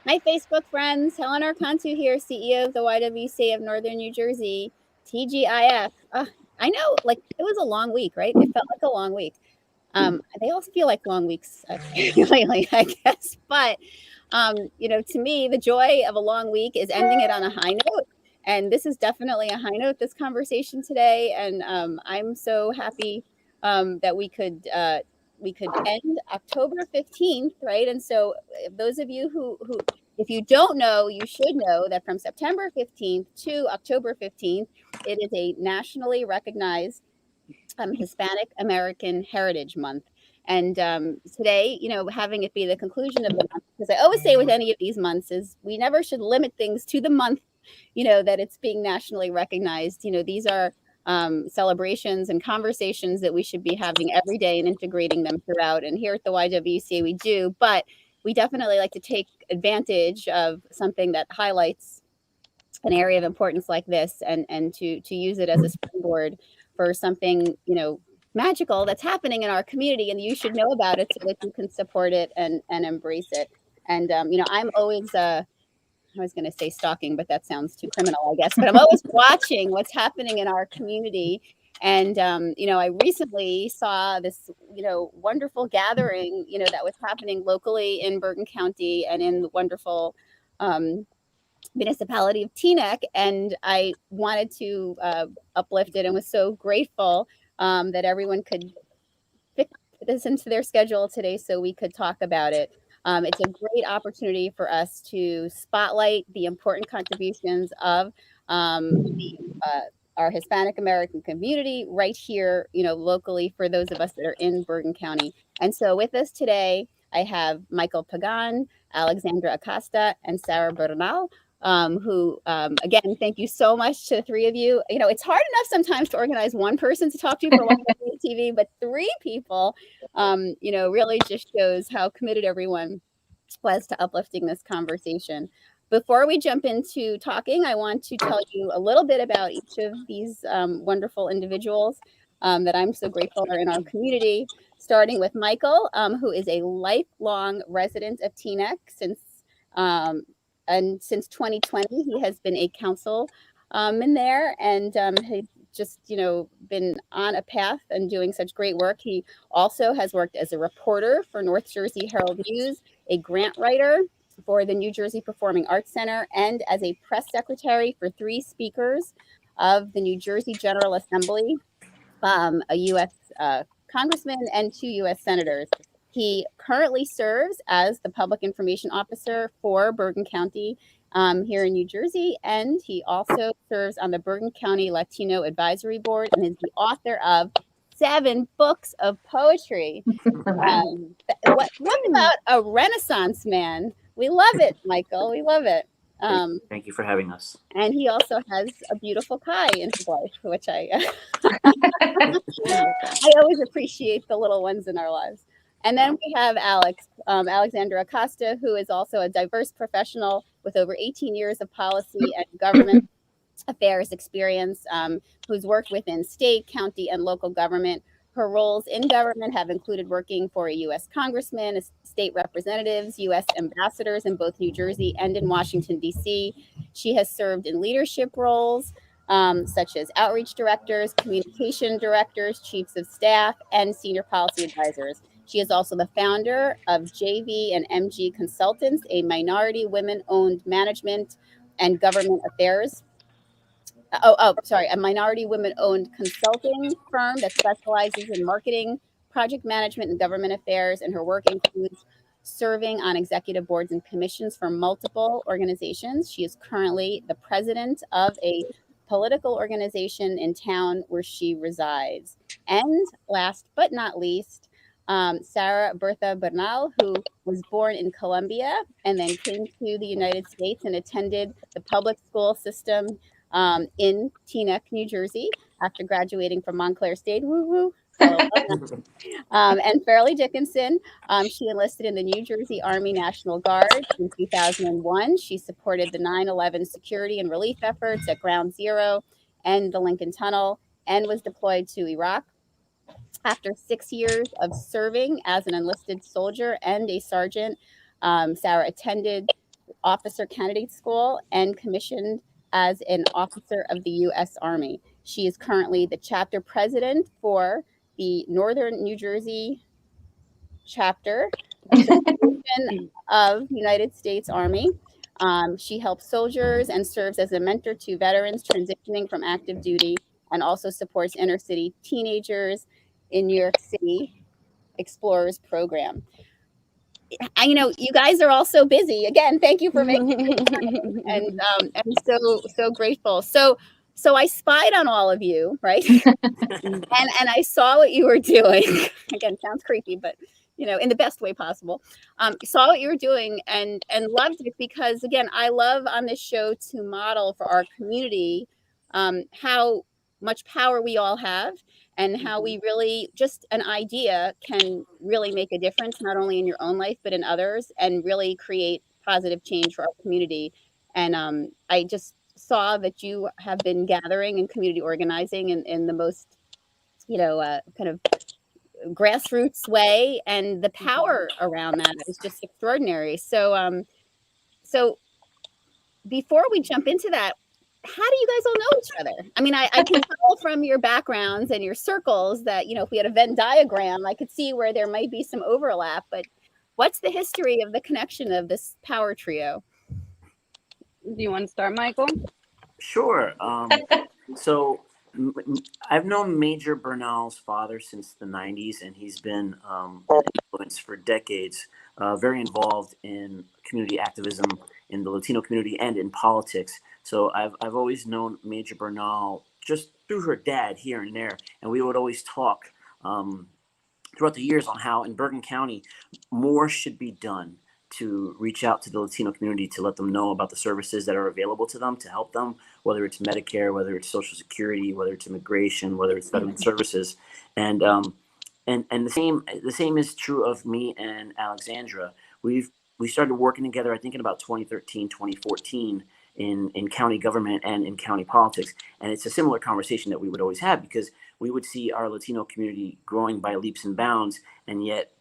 Hi, Facebook friends. Helen Archontou here, CEO of the YWCA of Northern New Jersey, TGIF. I know, like, it was a long week, right? It felt like a long week. They all feel like long weeks lately, I guess. But, to me, the joy of a long week is ending it on a high note. And this is definitely a high note, this conversation today. And I'm so happy that we could end October 15th, right? And so those of you who if you don't know, you should know that from September 15th to October 15th, it is a nationally recognized Hispanic American Heritage Month. And today, having it be the conclusion of the month, because I always say with any of these months is we never should limit things to the month, that it's being nationally recognized. These are celebrations and conversations that we should be having every day and integrating them throughout. And here at the YWCA, we do, but we definitely like to take advantage of something that highlights an area of importance like this and to use it as a springboard for something, magical that's happening in our community, and you should know about it so that you can support it and embrace it. And, I'm always, I was going to say stalking, but that sounds too criminal, I guess. But I'm always watching what's happening in our community. And, I recently saw this, wonderful gathering, that was happening locally in Bergen County and in the wonderful municipality of Teaneck. And I wanted to uplift it and was so grateful that everyone could fit this into their schedule today so we could talk about it. It's a great opportunity for us to spotlight the important contributions of our Hispanic American community right here, locally for those of us that are in Bergen County. And so with us today, I have Michael Pagan, Alexandra Acosta, and Sarah Bernal, who, again, thank you so much to the three of you. It's hard enough sometimes to organize one person to talk to for TV, but three people, really just shows how committed everyone was to uplifting this conversation. Before we jump into talking, I want to tell you a little bit about each of these wonderful individuals that I'm so grateful are in our community, starting with Michael, who is a lifelong resident of Teaneck since 2020. He has been a councilman there and has just, been on a path and doing such great work. He also has worked as a reporter for North Jersey Herald News, a grant writer for the New Jersey Performing Arts Center, and as a press secretary for 3 speakers of the New Jersey General Assembly, a U.S. congressman, and 2 U.S. senators. He currently serves as the public information officer for Bergen County here in New Jersey, and he also serves on the Bergen County Latino Advisory Board and is the author of 7 books of poetry. What about a Renaissance man? We love it, Michael. We love it. Thank you for having us. And he also has a beautiful Kai in his life, which I always appreciate the little ones in our lives. And then we have Alexandra Acosta, who is also a diverse professional with over 18 years of policy and government affairs experience, who's worked within state, county, and local government. Her roles in government have included working for a U.S. congressman, state representatives, U.S. ambassadors in both New Jersey and in Washington, D.C. She has served in leadership roles such as outreach directors, communication directors, chiefs of staff, and senior policy advisors. She is also the founder of JV and MG Consultants, a minority women-owned management and government affairs a minority women-owned consulting firm that specializes in marketing, project management, and government affairs. And her work includes serving on executive boards and commissions for multiple organizations. She is currently the president of a political organization in town where she resides. And last but not least, Sarah Berta Bernal, who was born in Colombia and then came to the United States and attended the public school system in Teaneck, New Jersey, after graduating from Montclair State. Woo woo. And Fairleigh Dickinson, she enlisted in the New Jersey Army National Guard in 2001. She supported the 9/11 security and relief efforts at Ground Zero and the Lincoln Tunnel, and was deployed to Iraq After 6 years of serving as an enlisted soldier and a sergeant, Sarah attended officer candidate school and commissioned as an officer of the U.S. Army. She is currently the chapter president for the Northern New Jersey chapter of United States Army. She helps soldiers and serves as a mentor to veterans transitioning from active duty, and also supports inner city teenagers in New York City Explorers program. You guys are all so busy. Again, thank you for making and so grateful. So I spied on all of you, right? and I saw what you were doing. Again, sounds creepy, but in the best way possible. Saw what you were doing and loved it, because again, I love on this show to model for our community how much power we all have, and how we really, just an idea can really make a difference, not only in your own life but in others, and really create positive change for our community. And I just saw that you have been gathering and community organizing in the most kind of grassroots way, and the power around that is just extraordinary. So before we jump into that, how do you guys all know each other? I mean, I can tell from your backgrounds and your circles that, if we had a Venn diagram, I could see where there might be some overlap, but what's the history of the connection of this power trio? Do you want to start, Michael? Sure. So I've known Major Bernal's father since the 90s, and he's been an influence for decades, very involved in community activism in the Latino community and in politics. So I've always known Major Bernal just through her dad here and there, and we would always talk throughout the years on how in Bergen County more should be done to reach out to the Latino community, to let them know about the services that are available to them, to help them, whether it's Medicare, whether it's Social Security, whether it's immigration, whether it's veteran services. And the same is true of me and Alexandra. We started working together, I think, in about 2013, 2014 in county government and in county politics. And it's a similar conversation that we would always have, because we would see our Latino community growing by leaps and bounds, and yet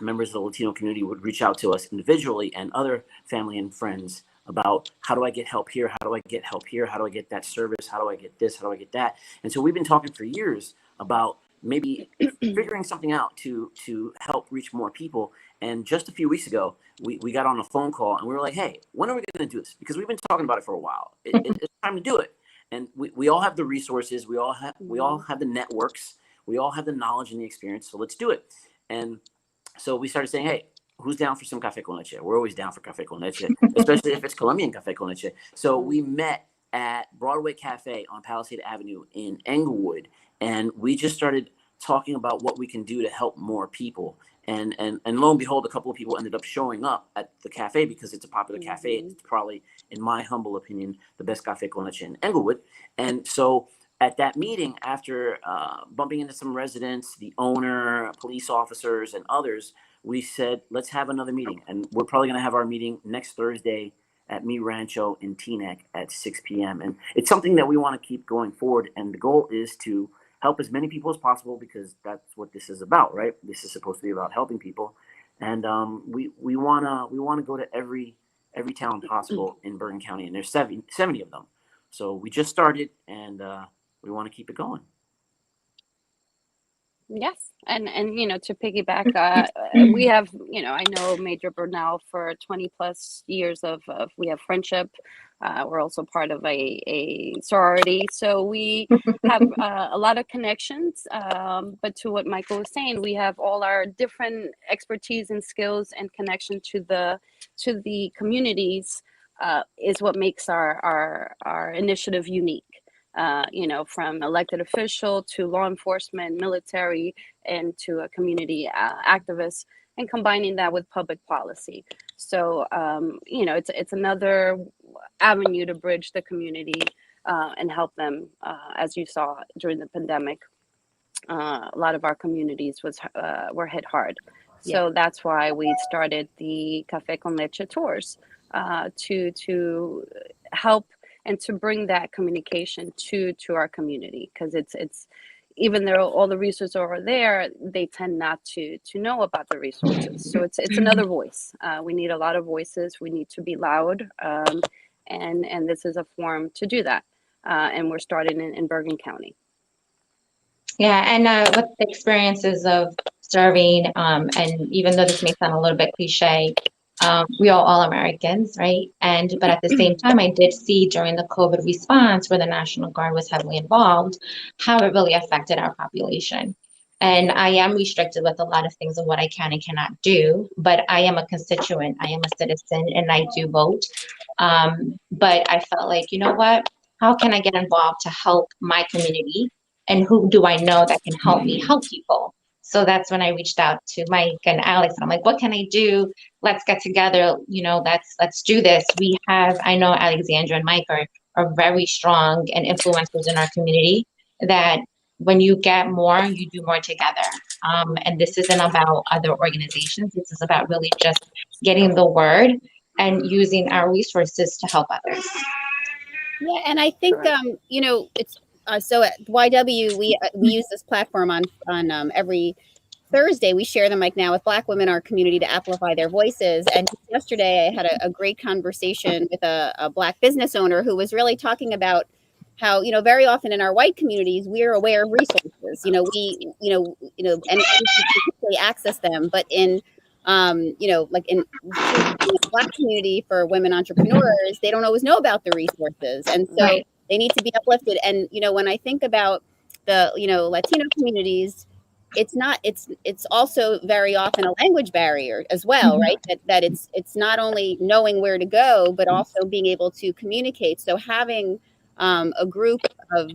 members of the Latino community would reach out to us individually and other family and friends about, how do I get help here? How do I get help here? How do I get that service? How do I get this? How do I get that? And so we've been talking for years about maybe figuring something out to help reach more people. And just a few weeks ago, we got on a phone call and we were like, hey, when are we going to do this? Because we've been talking about it for a while. It's time to do it. And we all have the resources. We all have the networks. We all have the knowledge and the experience. So let's do it. And so we started saying, hey, who's down for some café con leche? We're always down for café con leche, especially if it's Colombian café con leche. So we met at Broadway Cafe on Palisade Avenue in Englewood, and we just started talking about what we can do to help more people. And lo and behold, a couple of people ended up showing up at the cafe because it's a popular cafe. It's probably, in my humble opinion, the best café con leche in Englewood. And so at that meeting, after bumping into some residents, the owner, police officers, and others, we said, let's have another meeting. And we're probably going to have our meeting next Thursday at Mi Rancho in Teaneck at 6 p.m. And it's something that we want to keep going forward. And the goal is to help as many people as possible, because that's what this is about, right? This is supposed to be about helping people. And we want to go to every town possible in Bergen County. And there's 70 of them. So we just started, and we want to keep it going. Yes. And to piggyback, we have, I know Major Bernal for 20 plus years of we have friendship. We're also part of a sorority. So we have a lot of connections. But to what Michael was saying, we have all our different expertise and skills and connection to the communities is what makes our initiative unique. From elected official to law enforcement, military, and to a community activist, and combining that with public policy. So, it's another avenue to bridge the community and help them. As you saw during the pandemic, a lot of our communities were hit hard. So that's why we started the Café con Leche tours to help and to bring that communication to our community, because it's even though all the resources are there, they tend not to know about the resources. So it's another voice. We need a lot of voices. We need to be loud, and this is a forum to do that. And we're starting in Bergen County. Yeah, and with the experiences of serving, and even though this may sound a little bit cliche, we are all Americans, right? But at the same time, I did see during the COVID response, where the National Guard was heavily involved, how it really affected our population. And I am restricted with a lot of things of what I can and cannot do, but I am a constituent, I am a citizen, and I do vote. But I felt like, you know what? How can I get involved to help my community? And who do I know that can help me help people? So that's when I reached out to Mike and Alex, and I'm like, what can I do? Let's get together, let's do this. I know Alexandra and Mike are very strong and influencers in our community, that when you get more, you do more together. And this isn't about other organizations. This is about really just getting the word and using our resources to help others. Yeah, and I think it's so at YW we use this platform on every Thursday. We share the mic now with Black women in our community to amplify their voices. And yesterday I had a great conversation with a Black business owner who was really talking about how, very often in our white communities, we're aware of resources. And we can access them, but in like in the Black community for women entrepreneurs, they don't always know about the resources, and so Right. they need to be uplifted. And when I think about the Latino communities, it's also very often a language barrier as well, right? That it's not only knowing where to go, but also being able to communicate. So having a group of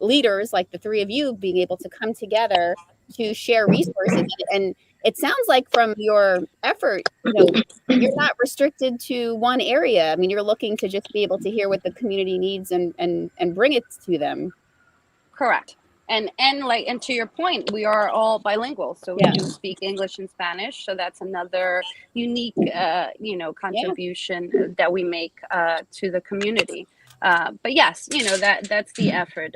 leaders like the three of you being able to come together to share resources, and it sounds like from your effort, you're not restricted to one area. I mean, you're looking to just be able to hear what the community needs and bring it to them. Correct. And to your point, we are all bilingual, so we do speak English and Spanish. So that's another unique, contribution that we make to the community. But yes, that's the effort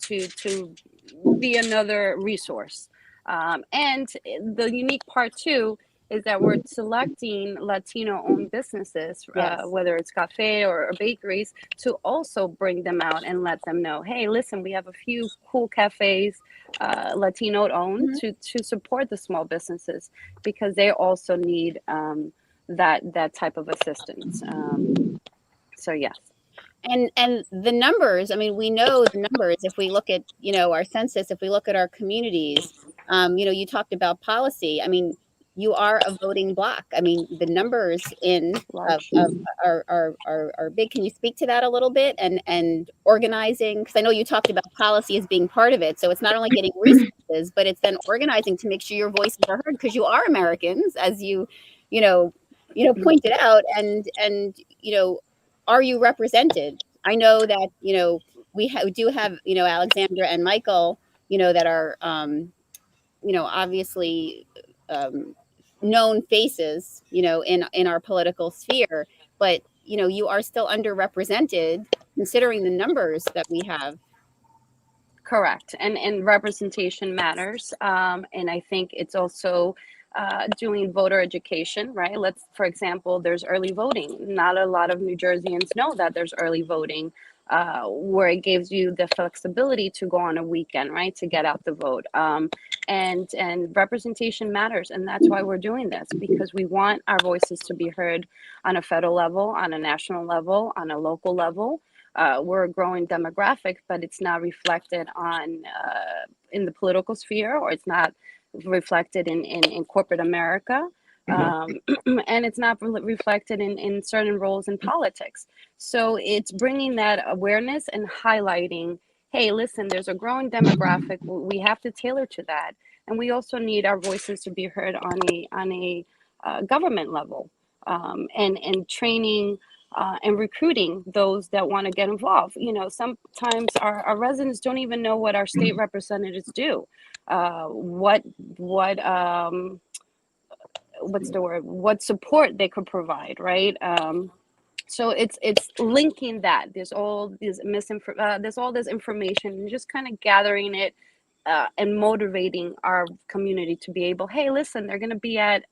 to be another resource. And the unique part too is that we're selecting Latino-owned businesses, whether it's cafe or bakeries, to also bring them out and let them know, hey, listen, we have a few cool cafes, Latino-owned, to support the small businesses, because they also need that type of assistance. So yes. And the numbers, I mean, we know the numbers. If we look at, our census, if we look at our communities, you talked about policy. I mean, you are a voting block. I mean, the numbers are big. Can you speak to that a little bit, and organizing? Because I know you talked about policy as being part of it. So it's not only getting resources, but it's then organizing to make sure your voices are heard, because you are Americans, as you pointed out, and are you represented? I know that we do have Alexandra and Michael, that are obviously known faces, in our political sphere, but you are still underrepresented considering the numbers that we have. Correct. And representation matters. And I think it's also doing voter education, right? For example, there's early voting. Not a lot of New Jerseyans know that there's early voting, where it gives you the flexibility to go on a weekend, right, to get out the vote. And representation matters, and that's why we're doing this, because we want our voices to be heard on a federal level, on a national level, on a local level. We're a growing demographic, but it's not reflected on in the political sphere, or it's not reflected in corporate America, and it's not reflected in certain roles in politics. So it's bringing that awareness and highlighting, hey, listen, there's a growing demographic. We have to tailor to that, and we also need our voices to be heard on a government level, and training. And recruiting those that want to get involved. Sometimes our residents don't even know what our state representatives do. What support they could provide, right? So it's linking that. There's all this information, and just kind of gathering it, and motivating our community to be able, hey, listen, they're going to be at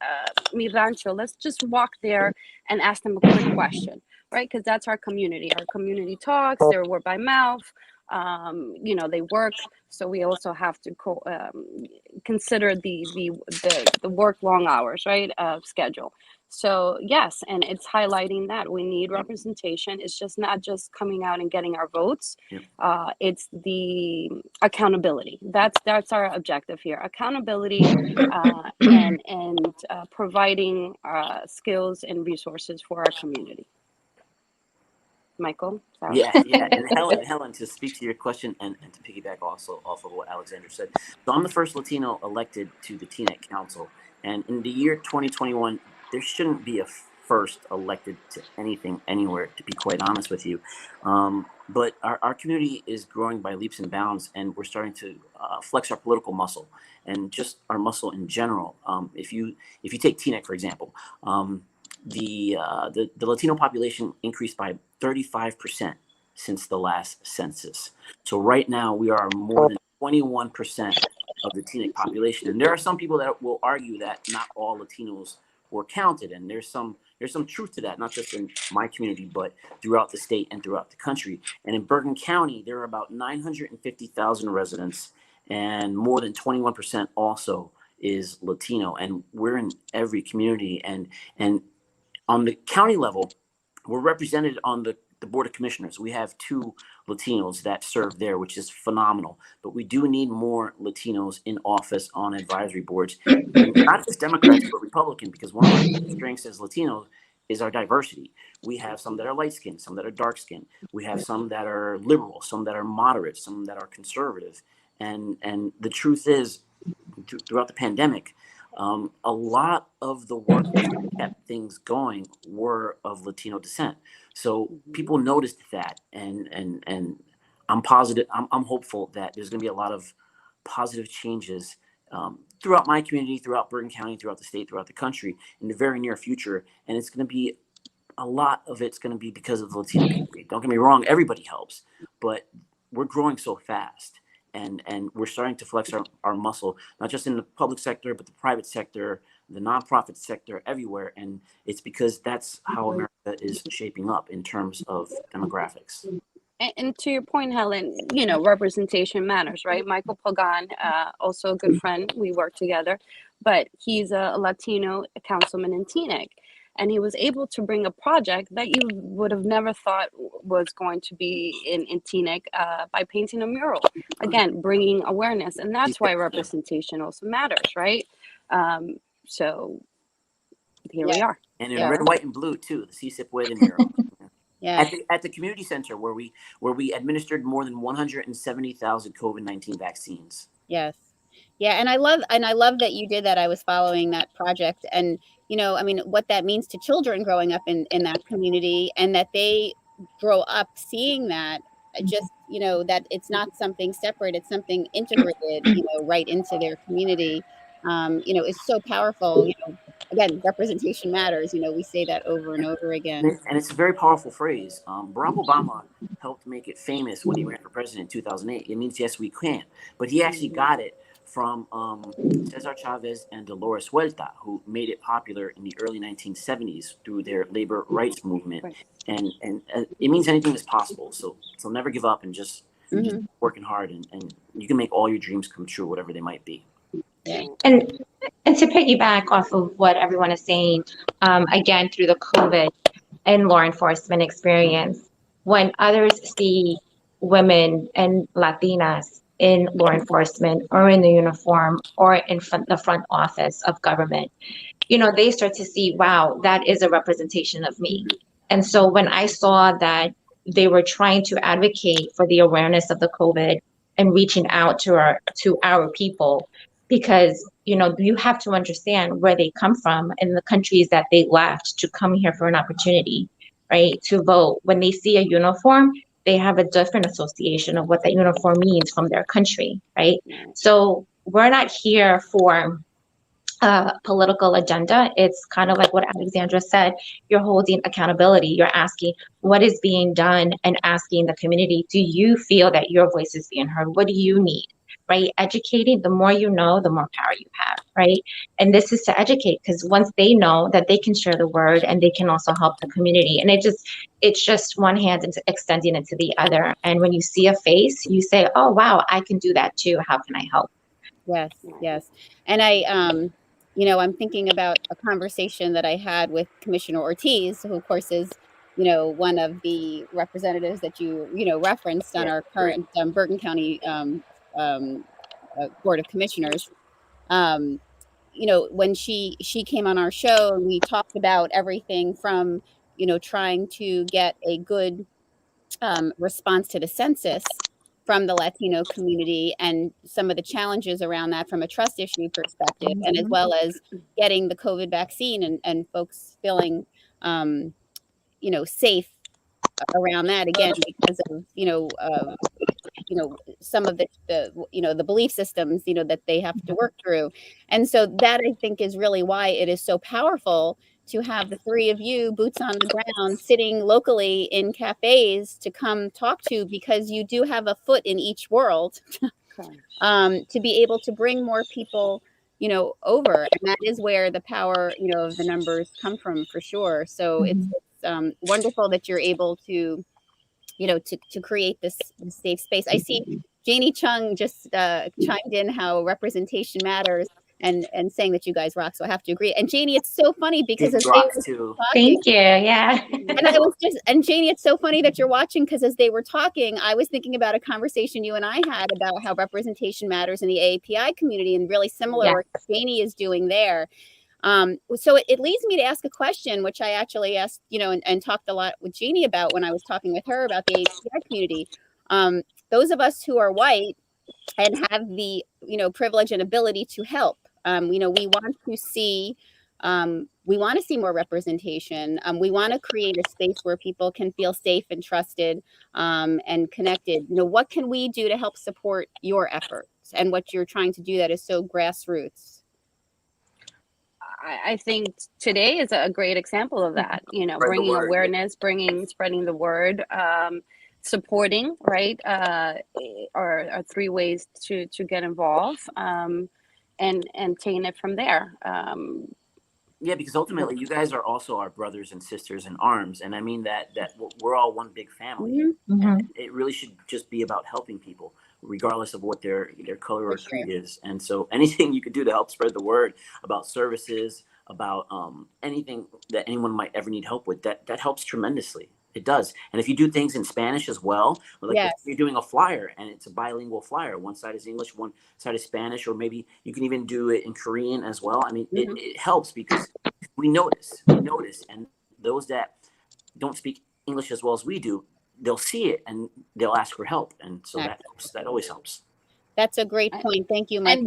Mi Rancho. Let's just walk there and ask them a quick question, right? Because that's our community. Our community talks, they're word by mouth. They work. So we also have to consider the work long hours, right, schedule. So yes, and it's highlighting that we need representation. It's just not just coming out and getting our votes. Yep. It's the accountability. That's our objective here: accountability, and providing skills and resources for our community. Michael, sorry. Yeah. And Helen, to speak to your question and to piggyback also off of what Alexandra said. So I'm the first Latino elected to the Teaneck Council, and in the year 2021, there shouldn't be a first elected to anything anywhere, to be quite honest with you. But our community is growing by leaps and bounds, and we're starting to flex our political muscle and just our muscle in general. If you take Teaneck, for example, the Latino population increased by 35% since the last census. So right now we are more than 21% of the Teaneck population. And there are some people that will argue that not all Latinos were counted. And there's some truth to that, not just in my community, but throughout the state and throughout the country. And in Bergen County, there are about 950,000 residents, and more than 21% also is Latino. And we're in every community. And on the county level, we're represented on the Board of Commissioners. We have 2 Latinos that serve there, which is phenomenal. But we do need more Latinos in office on advisory boards, and not just Democrats, but Republican, because one of our strengths as Latinos is our diversity. We have some that are light-skinned, some that are dark-skinned. We have some that are liberal, some that are moderate, some that are conservative. And the truth is, throughout the pandemic, a lot of the workers that kept things going were of Latino descent. So people noticed that, and I'm positive, I'm hopeful that there's going to be a lot of positive changes throughout my community, throughout Bergen County, throughout the state, throughout the country in the very near future. And it's going to be, a lot of it's going to be because of the Latino community. Don't get me wrong, everybody helps, but we're growing so fast. And we're starting to flex our muscle, not just in the public sector, but the private sector, the nonprofit sector, everywhere. And it's because that's how America is shaping up in terms of demographics. And to your point, Helen, representation matters, right? Michael Pagan, also a good friend, we work together, but he's a Latino councilman in Teaneck. And he was able to bring a project that you would have never thought was going to be in Teaneck by painting a mural. Again, bringing awareness. And that's why representation also matters, right? So here we are. And in red, white, and blue, too, the Si Se Puede mural. Yeah. At the community center where we administered more than 170,000 COVID-19 vaccines. Yes. Yeah, and I love that you did that. I was following that project, and what that means to children growing up in that community, and that they grow up seeing that, just that it's not something separate, it's something integrated, right into their community. Is so powerful. Again, representation matters. We say that over and over again. And it's a very powerful phrase. Barack Obama helped make it famous when he ran for president in 2008. It means yes, we can, but he actually got it from Cesar Chavez and Dolores Huerta, who made it popular in the early 1970s through their labor rights movement. Right. And it means anything is possible. So never give up, and just working hard, and you can make all your dreams come true, whatever they might be. And to piggyback off of what everyone is saying, again, through the COVID and law enforcement experience, when others see women and Latinas in law enforcement or in the uniform or in the front office of government, they start to see, wow, that is a representation of me. And so when I saw that they were trying to advocate for the awareness of the COVID and reaching out to our people, because you have to understand where they come from and the countries that they left to come here for an opportunity, right, to vote. When they see a uniform, they have a different association of what that uniform means from their country, right? So we're not here for a political agenda. It's kind of like what Alexandra said. You're holding accountability. You're asking what is being done and asking the community, do you feel that your voice is being heard? What do you need? right? Educating, the more you know, the more power you have, right? And this is to educate, because once they know that they can share the word and they can also help the community. And it's just one hand extending it to the other. And when you see a face, you say, oh, wow, I can do that too. How can I help? Yes, yes. And I'm thinking about a conversation that I had with Commissioner Ortiz, who of course is, one of the representatives that you referenced on Yeah, our great. current Bergen County um, Board of Commissioners. Um, when she came on our show, and we talked about everything from, trying to get a good response to the census from the Latino community and some of the challenges around that from a trust issue perspective, and as well as getting the COVID vaccine and folks feeling, safe around that again because of, some of the belief systems, that they have to work through. And so that I think is really why it is so powerful to have the three of you boots on the ground sitting locally in cafes to come talk to, because you do have a foot in each world to be able to bring more people over, and that is where the power of the numbers come from for sure. So it's wonderful that you're able to to create this safe space. I see Janie Chung just chimed in how representation matters and saying that you guys rock. So I have to agree. And Janie, it's so funny because as they were Too. talking, Thank you. Yeah. and Janie, it's so funny that you're watching, because as they were talking, I was thinking about a conversation you and I had about how representation matters in the AAPI community, and really similar work Janie is doing there. So it leads me to ask a question, which I actually asked, and talked a lot with Jeannie about when I was talking with her about the API community. Those of us who are white and have the, privilege and ability to help, we want to see more representation. We want to create a space where people can feel safe and trusted and connected. What can we do to help support your efforts and what you're trying to do that is so grassroots? I think today is a great example of that, bringing awareness, spreading the word, supporting, right? Are three ways to get involved, and taking it from there. Yeah, because ultimately you guys are also our brothers and sisters in arms. And I mean that we're all one big family. And it really should just be about helping people, regardless of what their color or creed is. And so anything you could do to help spread the word about services, about anything that anyone might ever need help with, that helps tremendously. It does. And if you do things in Spanish as well, like if you're doing a flyer and it's a bilingual flyer, one side is English, one side is Spanish, or maybe you can even do it in Korean as well. I mean, it helps because we notice, and those that don't speak English as well as we do, they'll see it and they'll ask for help. And so that always helps. That's a great point. Thank you, Michael.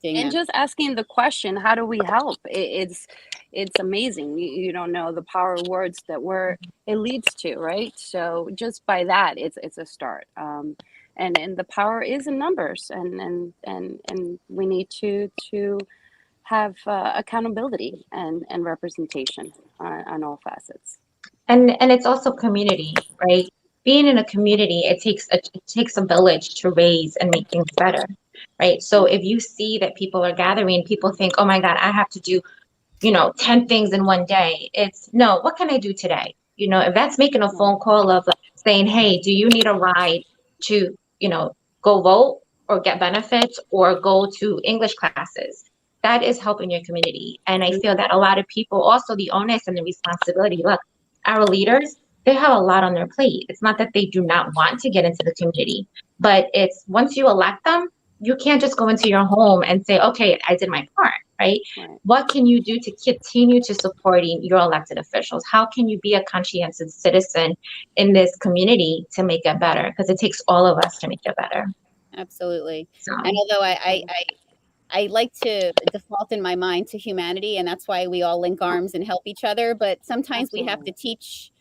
And just asking the question, how do we help? It's amazing. You don't know the power of words that it leads to, right? So just by that, it's a start. And the power is in numbers, and we need to have accountability and representation on all facets. And it's also community, right? Being in a community, it takes a village to raise and make things better, right? So if you see that people are gathering, people think, oh my God, I have to do, 10 things in one day. It's no, what can I do today? If that's making a phone call of saying, hey, do you need a ride to, go vote or get benefits or go to English classes? That is helping your community. And I feel that a lot of people also the onus and the responsibility. Look, our leaders, they have a lot on their plate. It's not that they do not want to get into the community, but it's once you elect them, you can't just go into your home and say, okay, I did my part, right? What can you do to continue to supporting your elected officials? How can you be a conscientious citizen in this community to make it better? Because it takes all of us to make it better. Absolutely. And although I like to default in my mind to humanity, and that's why we all link arms and help each other. But sometimes we have to teach.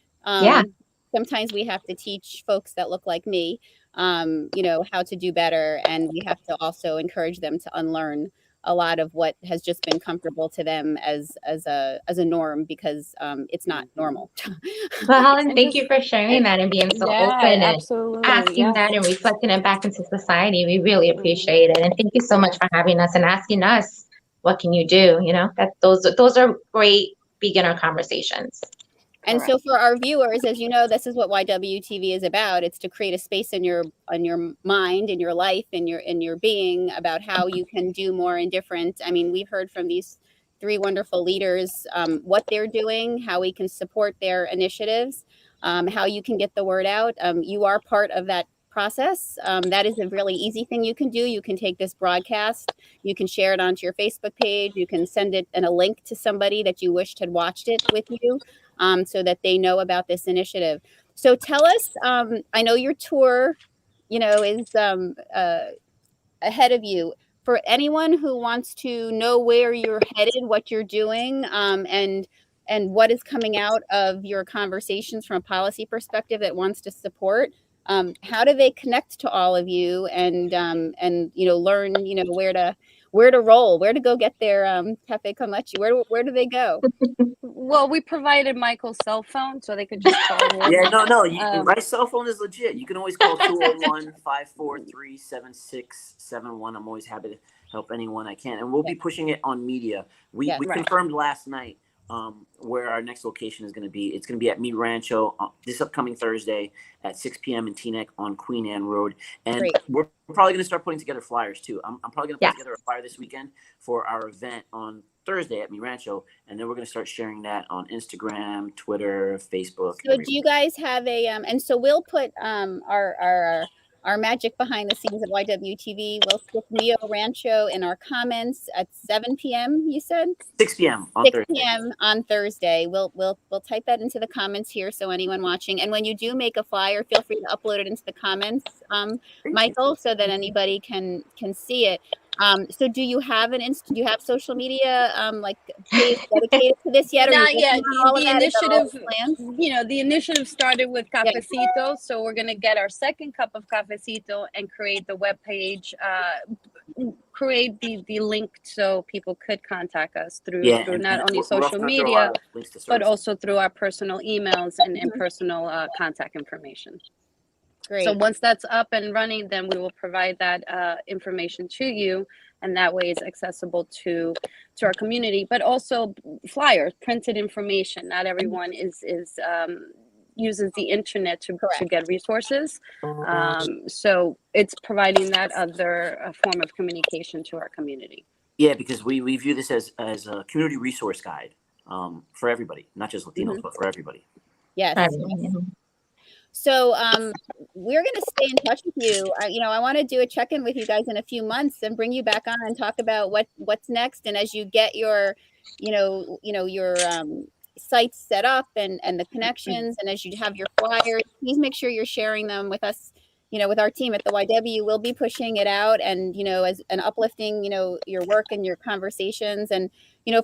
Sometimes we have to teach folks that look like me, how to do better, and we have to also encourage them to unlearn a lot of what has just been comfortable to them as a norm, because it's not normal. Well, Helen, And thank just you for sharing that and being so yeah, open and absolutely. asking Yes. that and reflecting it back into society. We really appreciate it. And thank you so much for having us and asking us, what can you do? You know, that those are great beginner conversations. And so for our viewers, as you know, this is what YWTV is about. It's to create a space in your mind, in your life, in your being, about how you can do more and different. I mean, we've heard from these three wonderful leaders what they're doing, how we can support their initiatives, how you can get the word out. You are part of that process. That is a really easy thing you can do. You can take this broadcast, you can share it onto your Facebook page, you can send it in a link to somebody that you wished had watched it with you. So that they know about this initiative. So tell us, I know your tour, is ahead of you. For anyone who wants to know where you're headed, what you're doing, and what is coming out of your conversations from a policy perspective that wants to support, how do they connect to all of you and learn where to roll, where to go get their cafe con leche? Where do they go? Well, we provided Michael's cell phone so they could just call him. Yeah, no, my cell phone is legit. You can always call 201-543-7671. I'm always happy to help anyone I can. And we'll be pushing it on media. We confirmed last night where our next location is going to be. It's going to be at Mi Rancho this upcoming Thursday at 6 p.m. in Teaneck on Queen Anne Road. And we're probably going to start putting together flyers too. I'm probably going to put together a flyer this weekend for our event on Thursday at Mi Rancho, and then we're going to start sharing that on Instagram, Twitter, Facebook. So do you guys have a and so we'll put our magic behind the scenes at YWTV. We'll stick Mio Rancho in our comments at 7 p.m. You said 6 p.m. on 6 Thursday. p.m. on Thursday. We'll type that into the comments here, so anyone watching. And when you do make a flyer, feel free to upload it into the comments, Michael, so that anybody can see it. So do you have do you have social media like page dedicated to this yet? Not yet. The initiative, the initiative started with Cafecito, so we're gonna get our second cup of Cafecito and create the webpage, create the link so people could contact us through not only social media, but also through our personal emails and personal contact information. Great. So once that's up and running, then we will provide that information to you, and that way it's accessible to our community. But also flyers, printed information. Not everyone uses the internet to get resources. So it's providing that other form of communication to our community. Yeah, because we view this as a community resource guide for everybody, not just Latinos, but for everybody. Yes. So we're going to stay in touch with you. I want to do a check-in with you guys in a few months and bring you back on and talk about what's next. And as you get your, your sites set up and the connections, and as you have your flyers, please make sure you're sharing them with us. With our team at the YW, we'll be pushing it out and, as an uplifting, your work and your conversations. And,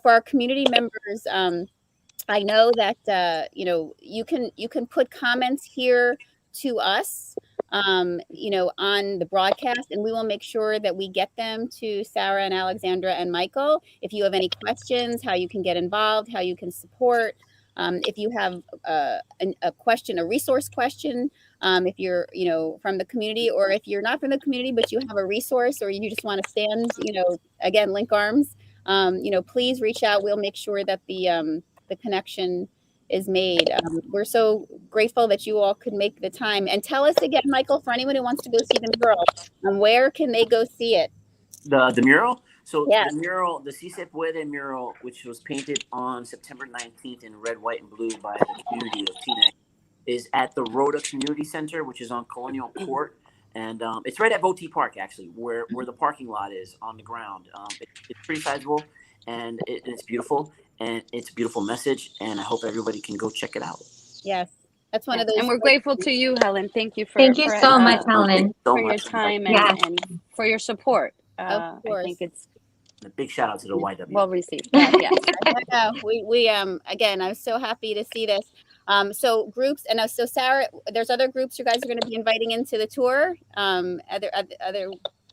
for our community members, I know that you can put comments here to us, on the broadcast, and we will make sure that we get them to Sarah and Alexandra and Michael. If you have any questions, how you can get involved, how you can support, if you have a question, a resource question, if you're from the community, or if you're not from the community but you have a resource, or you just want to stand, again, link arms, please reach out. We'll make sure that the connection is made. We're so grateful that you all could make the time. And tell us again, Michael, for anyone who wants to go see the mural, where can they go see it? The mural? So the mural, the Si Se Puede mural, which was painted on September 19th in red, white, and blue by the community of Teaneck, is at the Rhoda Community Center, which is on Colonial Court. And it's right at Voti Park, actually, where the parking lot is on the ground. It's pretty sizable, and it's beautiful. And it's a beautiful message, and I hope everybody can go check it out. Yes, that's one of those. And we're grateful to you, Helen. Thank you so much, Helen, for your time and for your support. Of course. I think it's a big shout out to the YW. Well received. Yeah. We again, I'm so happy to see this. So groups, and so Sarah, there's other groups you guys are going to be inviting into the tour. Other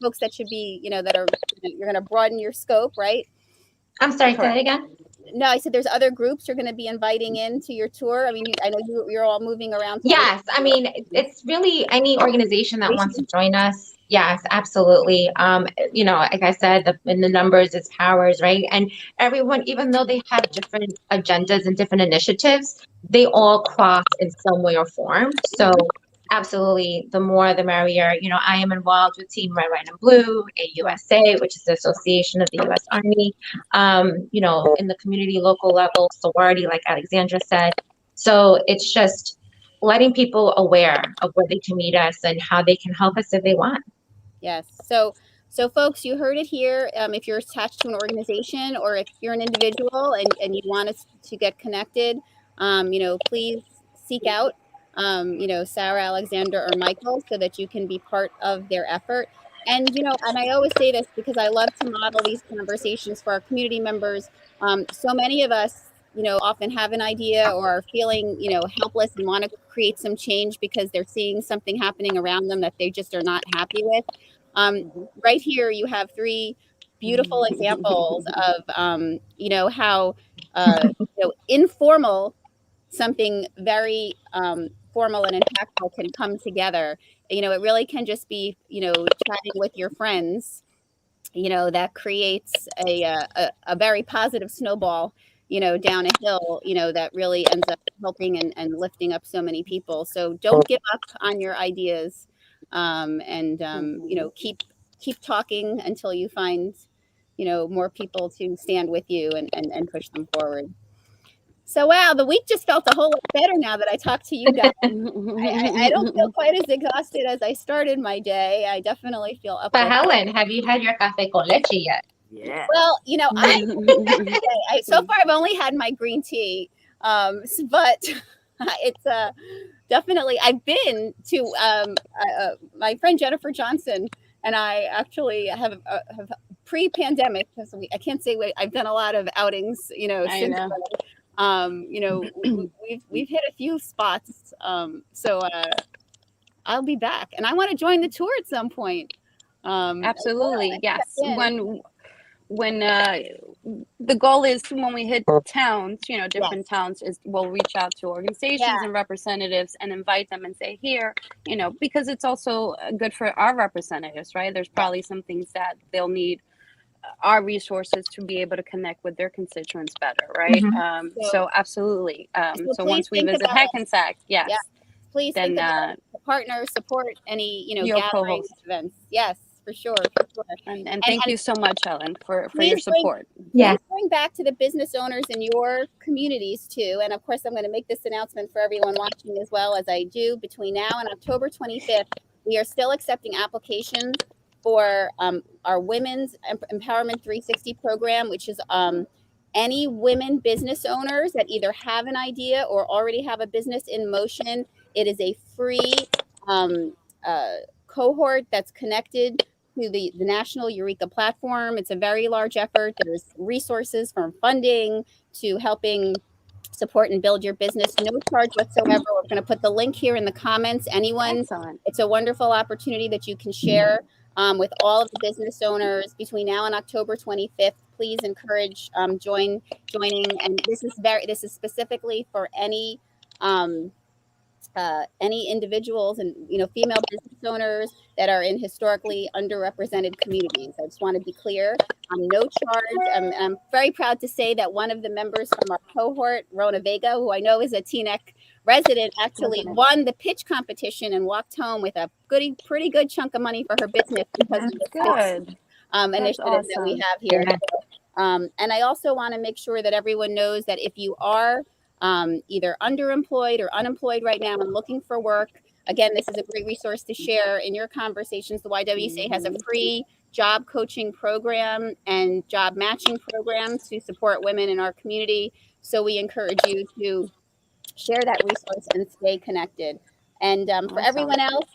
folks that should be, that are, you're going to broaden your scope, right? I'm sorry, say that Correct. again. No, I said there's other groups you're going to be inviting into your tour. I mean, I know you're all moving around. Yes, I mean, it's really any organization that wants to join us. Yes, absolutely. Like I said, in the numbers is powers, right? And everyone, even though they have different agendas and different initiatives, they all cross in some way or form. So absolutely, the more the merrier. I am involved with Team Red, White, and Blue, AUSA, which is the Association of the U.S. Army. In the community, local level, sorority, like Alexandra said. So it's just letting people aware of where they can meet us and how they can help us if they want. Yes. So folks, you heard it here. If you're attached to an organization or if you're an individual and you want us to get connected, please seek out, Sarah, Alexander, or Michael so that you can be part of their effort. And, and I always say this because I love to model these conversations for our community members. So many of us, often have an idea or are feeling, helpless and want to create some change because they're seeing something happening around them that they just are not happy with. Right here, you have three beautiful examples of, how, informal something very formal and impactful can come together. It really can just be, chatting with your friends, that creates a very positive snowball, down a hill, that really ends up helping and lifting up so many people. So don't give up on your ideas, and keep talking until you find, more people to stand with you and push them forward. So, wow, the week just felt a whole lot better now that I talked to you guys. I don't feel quite as exhausted as I started my day. I definitely feel But uplifted. Helen, have you had your café con leche yet? Yeah. Well, so far I've only had my green tea, but it's definitely, I've been to my friend Jennifer Johnson and I actually have pre-pandemic, because I can't say I've done a lot of outings, I since know. we've hit a few spots, so I'll be back and I want to join the tour at some point. Absolutely, yes. in. When the goal is when we hit towns, different towns, is we'll reach out to organizations and representatives and invite them and say, here, because it's also good for our representatives, right? There's probably some things that they'll need our resources to be able to connect with their constituents better, right? So absolutely. So once we visit Hackensack, yes. Yeah. Please then think about partner, support any, gatherings, events. Yes, for sure. And thank you so much, Helen, for your Please support. Please bring back to the business owners in your communities too. And of course, I'm going to make this announcement for everyone watching as well as I do. Between now and October 25th, we are still accepting applications for our Women's Empowerment 360 program, which is any women business owners that either have an idea or already have a business in motion. It is a free cohort that's connected to the National Eureka platform. It's a very large effort. There's resources from funding to helping support and build your business. No charge whatsoever. We're going to put the link here in the comments. Anyone, Excellent. It's a wonderful opportunity that you can share with all of the business owners between now and October 25th. Please encourage joining. And this is specifically for any individuals and female business owners that are in historically underrepresented communities. I just want to be clear, no charge. I'm very proud to say that one of the members from our cohort, Rona Vega, who I know is a Teaneck resident, actually won the pitch competition and walked home with a pretty good chunk of money for her business because of the good initiative that we have here. And I also want to make sure that everyone knows that if you are either underemployed or unemployed right now and looking for work, again, this is a great resource to share in your conversations. The YWCA has a free job coaching program and job matching program to support women in our community. So we encourage you to share that resource and stay connected. And for everyone else,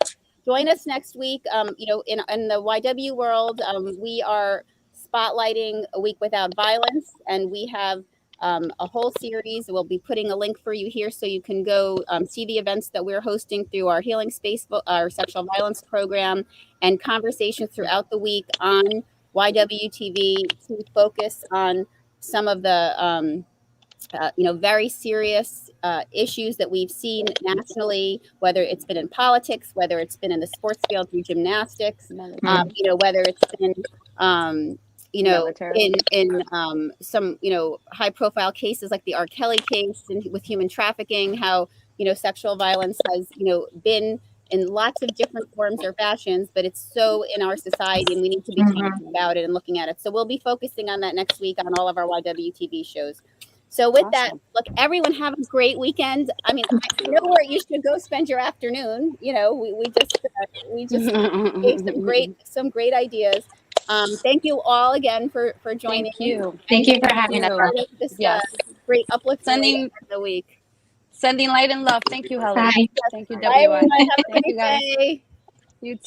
join us next week. In the YW world, we are spotlighting A Week Without Violence, and we have a whole series. We'll be putting a link for you here so you can go see the events that we're hosting through our Healing Space, our sexual violence program, and conversations throughout the week on YWTV to focus on some of the very serious issues that we've seen nationally, whether it's been in politics, whether it's been in the sports field through gymnastics, whether it's been, in some, high profile cases like the R. Kelly case and with human trafficking, how, sexual violence has, been in lots of different forms or fashions, but it's so in our society and we need to be talking about it and looking at it. So we'll be focusing on that next week on all of our YWTV shows. So with that, look, everyone have a great weekend. I mean, I know where you should go spend your afternoon. We just gave some great ideas. Thank you all again for joining. Thank you for having us. This great uplifting of the week. Sending light and love. Thank you, Helen. Bye. Thank you, Bye, WI. everyone. Have a Thank you, great guys. day. You too.